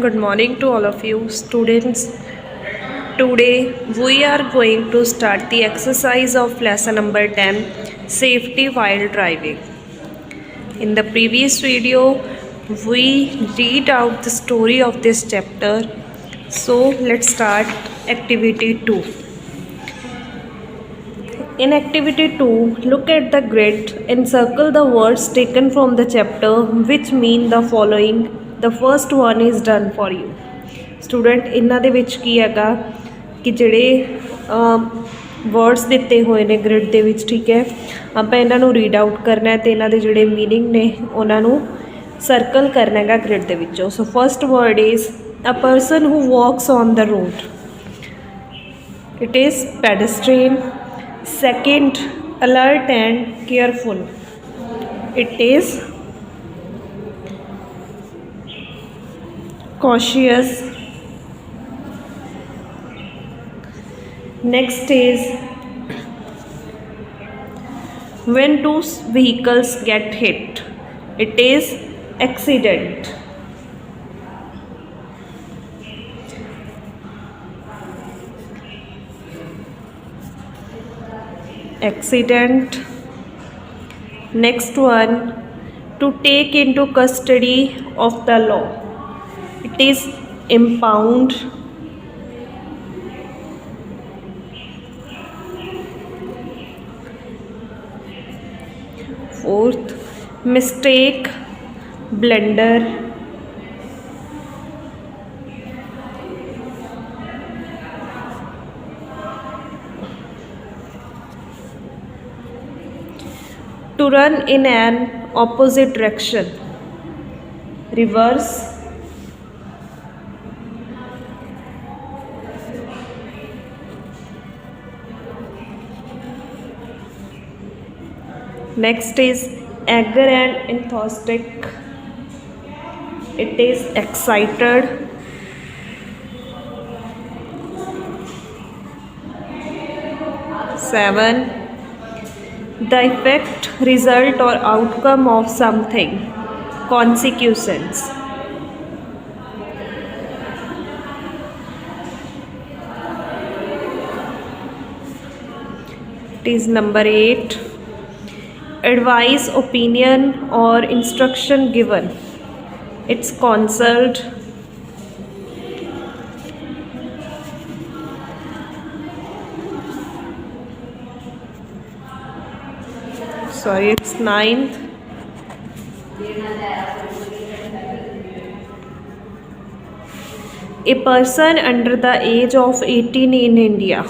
Good morning to all of you students. Today we are going to start the exercise of lesson number 10, safety while driving. In the previous video we read out the story of this chapter. So let's start activity 2. In activity 2, look at the grid and circle the words taken from the chapter which mean the following. The first one is done for you. Student ਇਹਨਾਂ ਦੇ ਵਿੱਚ ਕੀ ਹੈਗਾ ਕਿ ਜਿਹੜੇ words ਦਿੱਤੇ ਹੋਏ ਨੇ grid ਦੇ ਵਿੱਚ, ਠੀਕ ਹੈ, ਆਪਾਂ ਇਹਨਾਂ ਨੂੰ ਰੀਡ ਆਊਟ ਕਰਨਾ ਹੈ ਅਤੇ ਇਹਨਾਂ ਦੇ ਜਿਹੜੇ ਮੀਨਿੰਗ ਨੇ ਉਹਨਾਂ ਨੂੰ ਸਰਕਲ ਕਰਨਾ ਹੈਗਾ ਗ੍ਰਿਡ ਦੇ ਵਿੱਚੋਂ। So first word is a person who walks on the road, it is pedestrian. Second, alert and careful, it is cautious. Next is when two vehicles get hit, it is accident. Accident. Next one, to take into custody of the law, it is impound. Fourth, mistake, blunder. To run in an opposite direction, reverse. Next is eager and enthusiastic, it is excited. Seven, the effect, result or outcome of something, consequences. It is number 8, advice, opinion or instruction given, it's consult. Sorry, it's 9th. A person under the age of 18 in India,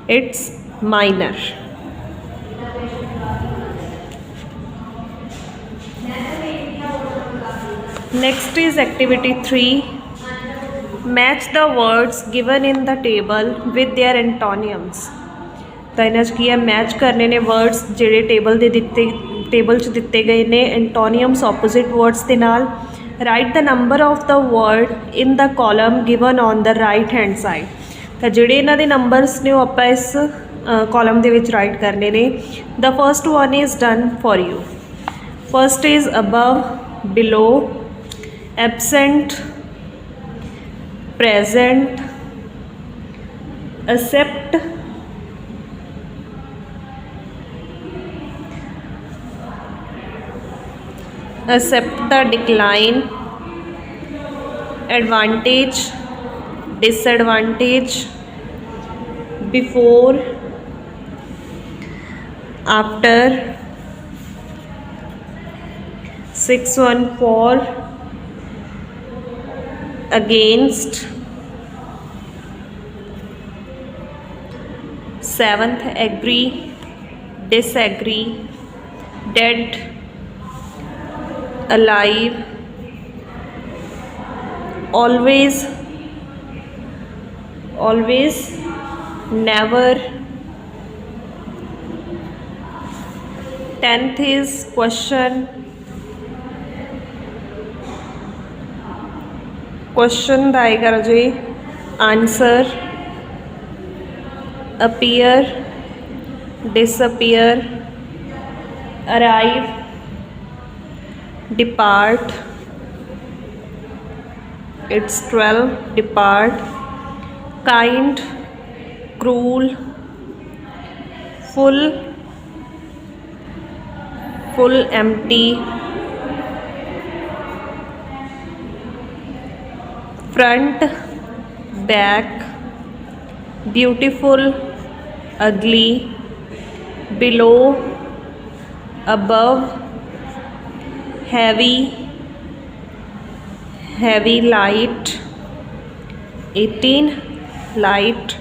it's minor. Next is activity 3, match the words given in the table with their antonyms. ਤਾਂ ਇਹਨਾਂ 'ਚ ਕੀ ਹੈ, match ਕਰਨੇ ਨੇ words ਜਿਹੜੇ table 'ਚ ਦਿੱਤੇ ਗਏ ਨੇ ਐਂਟੋਨੀਅਮਸ ਆਪੋਜ਼ਿਟ ਵਰਡਸ ਦੇ ਨਾਲ। Write the number of the word in the column given on the right hand side. ਤਾਂ ਜਿਹੜੇ ਇਹਨਾਂ ਦੇ ਨੰਬਰਸ ਨੇ ਉਹ ਆਪਾਂ ਇਸ ਕਾਲਮ ਦੇ ਵਿੱਚ ਰਾਈਟ ਕਰਨੇ ਨੇ। The first one is done for you. First is above, below, absent, present, accept, accept the decline, advantage, disadvantage, before, after, 614, against, 7th, agree, disagree, dead, alive, always, always, never. 10th is question, question ਦਾ ਆਏਗਾ ਰਾਜੇ answer, appear, disappear, arrive, depart, It's 12. Depart. Kind, cruel, full, empty, front, back, beautiful, ugly, below, above, heavy, light, 18 light,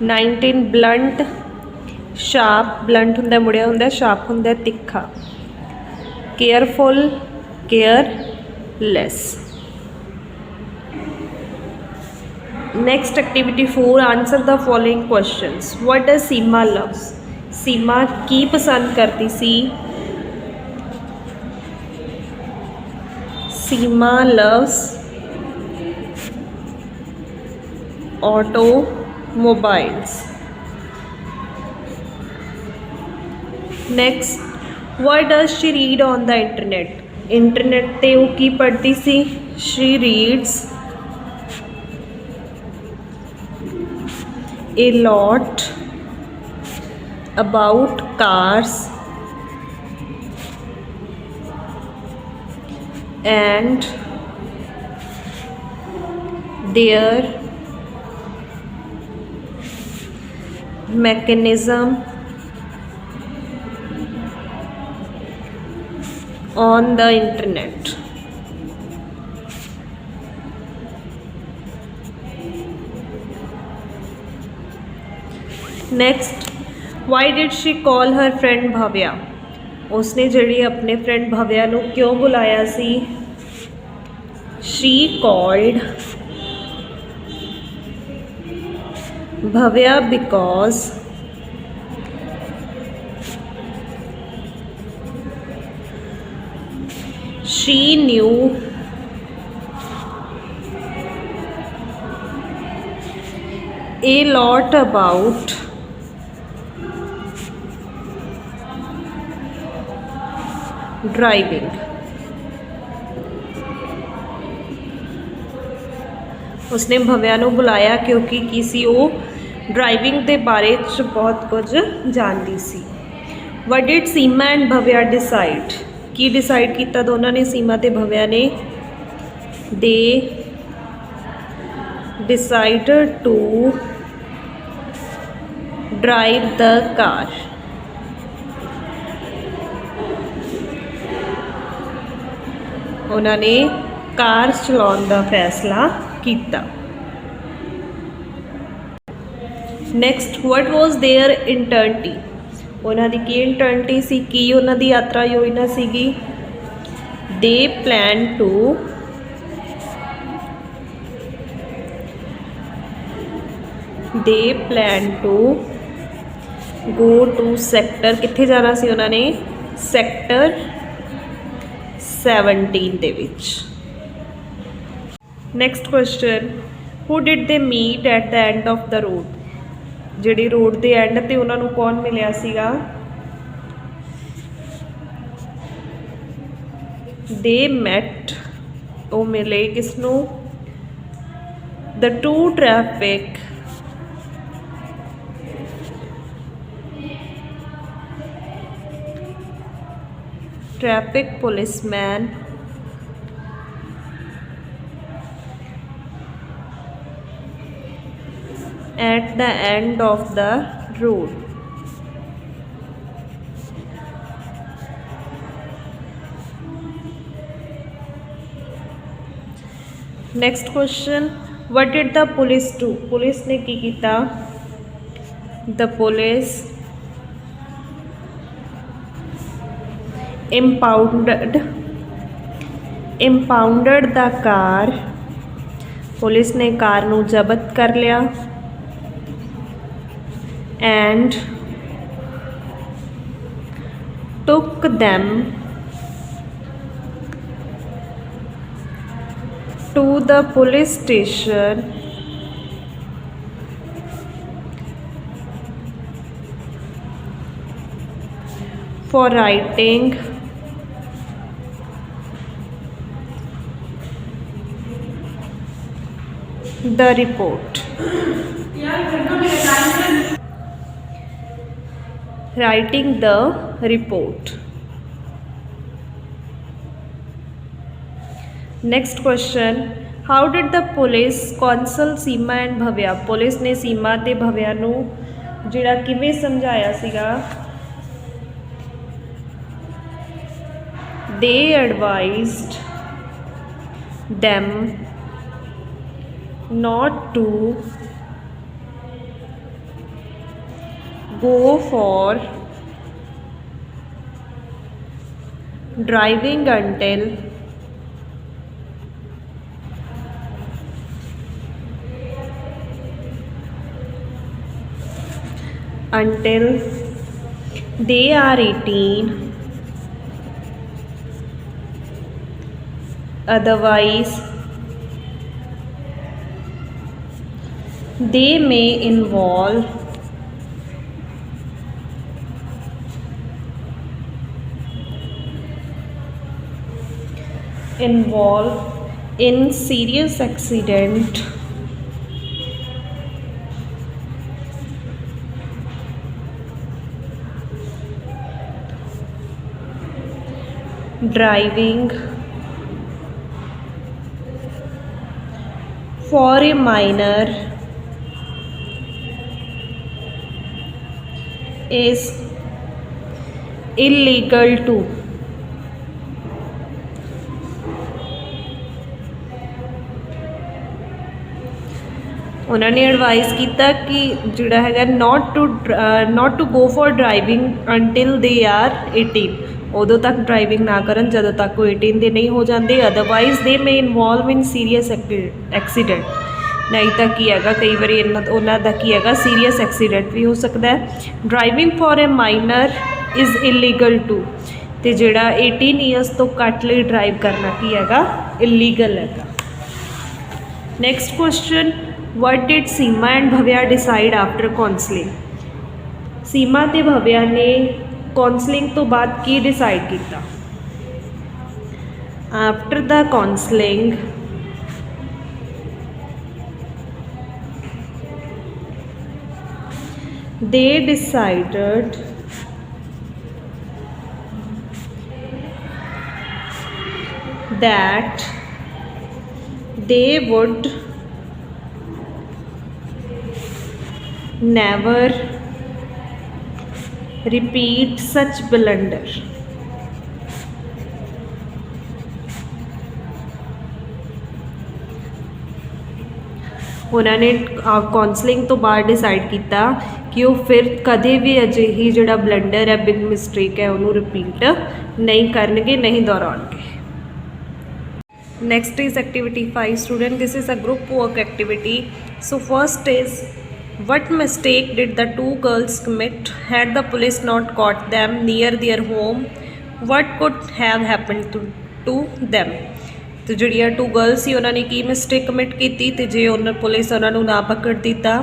19 blunt, sharp, blunt ਹੁੰਦਾ ਮੁੜਿਆ ਹੁੰਦਾ, sharp ਹੁੰਦਾ ਤਿੱਖਾ, careful, careless. Next activity 4, answer the following questions. What does Seema loves? Seema ਕੀ ਪਸੰਦ ਕਰਦੀ ਸੀ? Seema loves automobiles. Next, what does she read on the internet? Internet ਤੇ ਉਹ ਕੀ ਪੜ੍ਹਦੀ ਸੀ? She reads a lot about cars and their mechanism on the internet. Next, why did she call her friend Bhavya? उसने ਜਿਹੜੀ अपने friend Bhavya ਨੂੰ क्यों बुलाया सी? She called Bhavya because she knew a lot about driving. उसने भव्या ਨੂੰ ਬੁਲਾਇਆ ਕਿਉਂਕਿ ਕੀ ਸੀ? ਉਹ ਡਰਾਈਵਿੰਗ ਦੇ ਬਾਰੇ 'ਚ ਬਹੁਤ ਕੁਝ ਜਾਣਦੀ ਸੀ. What did Seema and Bhavya decide? Ki decide ਕੀਤਾ ਦੋਨਾਂ ਨੇ, ਸੀਮਾ ਤੇ ਭਵਿਆ ਨੇ? They decided to drive the car. ਉਹਨਾਂ ਨੇ ਕਾਰ ਚਲਾਉਣ ਦਾ ਫੈਸਲਾ ਕੀਤਾ. Next, what was their eternity? ਉਹਨਾਂ ਦੀ ਕੀ eternity ਸੀ? ਕੀ ਉਹਨਾਂ ਦੀ ਯਾਤਰਾ ਯੋਜਨਾ ਸੀਗੀ? They planned to go to sector, ਕਿੱਥੇ ਜਾਣਾ ਸੀ ਉਹਨਾਂ ਨੇ? ਸੈਕਟਰ 17 ਦੇ ਵਿੱਚ. Next question, who did they meet at the end of the road? ਜਿਹੜੀ ਰੋਡ ਦੇ ਐਂਡ ਤੇ ਉਹਨਾਂ ਨੂੰ ਕੌਣ ਮਿਲਿਆ ਸੀਗਾ? They met, ਉਹ ਮਿਲੇ ਕਿਸ ਨੂੰ? The two traffic policeman at the end of the road. Next question, what did the police do? Police ने की कीता? The police impounded the car. Police ने कार नू जब्त कर लिया. And took them to the police station for writing the report. Writing the report. Next question. How did the police counsel Seema and Bhavya? Police ने सीमा ते भव्या नू जिहड़ा किवें समझाया सीगा? They advised them not to go for driving until they are 18, otherwise they may involve in serious accident driving for a minor is illegal too. उन्होंने advice किया कि जिहड़ा है not to go for driving until they are 18, उदों तक driving ना करन जदों तक वो 18 दे नहीं हो जाते, otherwise they may involve in serious accident, नहीं तो की है कई बार उन्हों का की है सीरीयस एक्सीडेंट भी हो सकता है। Driving for a minor is illegal too, तो जोड़ा 18 ईयर्स तो घट लिए ड्राइव करना की है इलीगल है। Next question, what did Seema and Bhavya decide after counselling? Seema ते भव्या ने काउंसलिंग तो बाद की डिसाइड किया? After the counselling they decided that they would never repeat such blunder. उन्होंने काउंसलिंग तो बाद डिसाइड किया कि वो फिर कदे भी अजिही जोड़ा बलंडर है, बिग मिस्टेक है, उन्होंने रिपीट नहीं करनगे, नहीं दोहराएंगे। Next is activity 5 student, this is a group work activity. So first is what mistake did the two girls commit had the police not caught them near their home? What could have happened to them? तो जिहड़ियां to girls सी उन्होंने की mistake commit की, तो जे उन्होंने police उन्होंने ना पकड़ दिता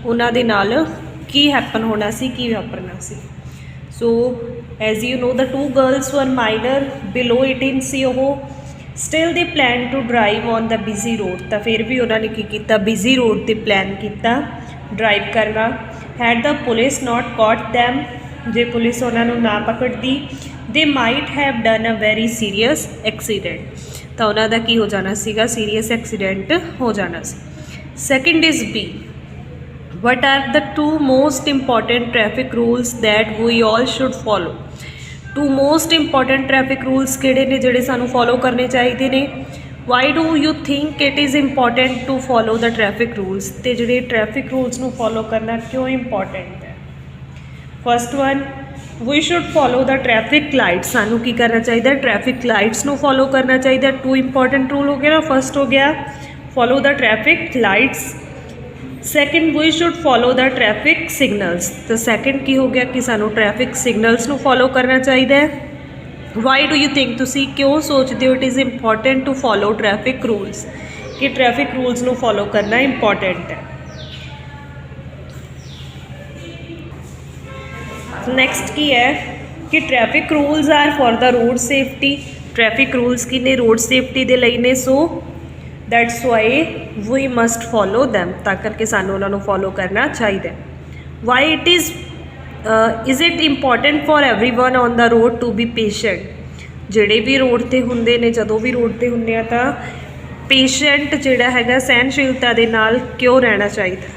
उन्होंने नाल की हैपन होना सी, की वापरना सी। So as you know the two girls were minor, below 18 सी वो, still they plan to drive on the busy road, तो फिर भी उन्होंने की किया बिजी रोड पर प्लान किया ड्राइव करना। Had the police not caught them, जे पुलिस उन्होंने ना पकड़ती, they might have done a very serious accident, तो उन्होंने की हो जाना सीगा, सीरीयस एक्सीडेंट हो जाना सी। Second is B, what are the two most important traffic rules that we all should follow? Two most important traffic rules किहड़े ने जिहड़े सानू फॉलो करने चाहिए ने? Why do you think it is important to follow the traffic rules? तो जिहड़े traffic rules नू फॉलो करना क्यों इंपॉर्टेंट है? First one, we should follow the traffic lights, सानू की करना चाहिए? ट्रैफिक लाइट्स नू फॉलो करना चाहिए। टू इंपॉर्टेंट रूल हो गया ना, फर्स्ट हो गया follow the traffic lights, second we should follow the traffic signals, तो सैकेंड की हो गया कि सानू ट्रैफिक सिग्नल्स नू फॉलो करना चाहिए। वाई डू यू थिंक, तुसी क्यों सोचते हो it is important to follow traffic rules, कि ट्रैफिक रूल्स नू फॉलो करना इंपॉर्टेंट है? नेक्स्ट की है कि traffic rules are for the road safety, traffic rules की ने रोड सेफ्टी दे लई ने। So that's why we must follow them, तां करके सानू उन्होंने फॉलो करना चाहिए। Why it is it important for everyone on the road to be patient. ਜਿਹੜੇ भी रोड ते ਹੁੰਦੇ ਨੇ, ਜਦੋਂ भी रोड ते ਹੁੰਦੇ ਆ ਤਾਂ पेशेंट ਜਿਹੜਾ ਹੈਗਾ ਸਹਿਣਸ਼ੀਲਤਾ ਦੇ ਨਾਲ ਕਿਉਂ ਰਹਿਣਾ ਚਾਹੀਦਾ।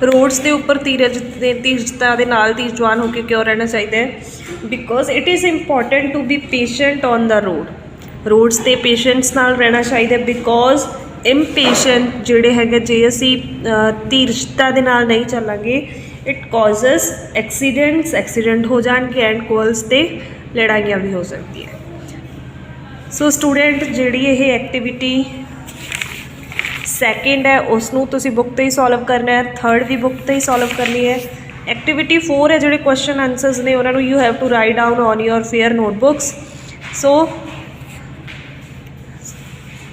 रोड्स के उपर तीरजता के नाल धीरजवान होकर क्यों रहना चाहिए? Because it is important to be patient on the road. Roads ते पेशेंट्स नाल रहना चाहिए बिकॉज इम्पेशेंट जोड़े है जे असी धीरजता के नाल नहीं चलांगे इट कॉजेस एक्सीडेंट हो जाएंगे एंड कोल्स ते लड़ाइयाँ भी हो सकती है। सो स्टूडेंट जिहड़ी ये एक्टिविटी सैकेंड है उसनों तुसी बुक तो ही सॉल्व करना है, थर्ड भी बुक तो ही सॉल्व करनी है। एक्टिविटी 4 है जोड़े क्वेश्चन आंसर्स ने उन्होंने you have to write down on your fair notebooks. So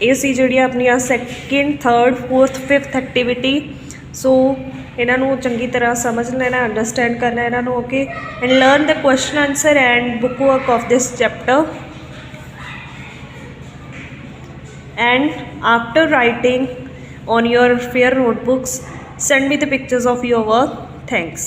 ये सी जी अपनी second third fourth fifth activity. So इन्हों चंगी तरह समझ लेना, अंडरस्टैंड करना इन्हों, okay, and learn the question answer and book work of this chapter. And after writing on your fair notebooks, send me the pictures of your work. Thanks.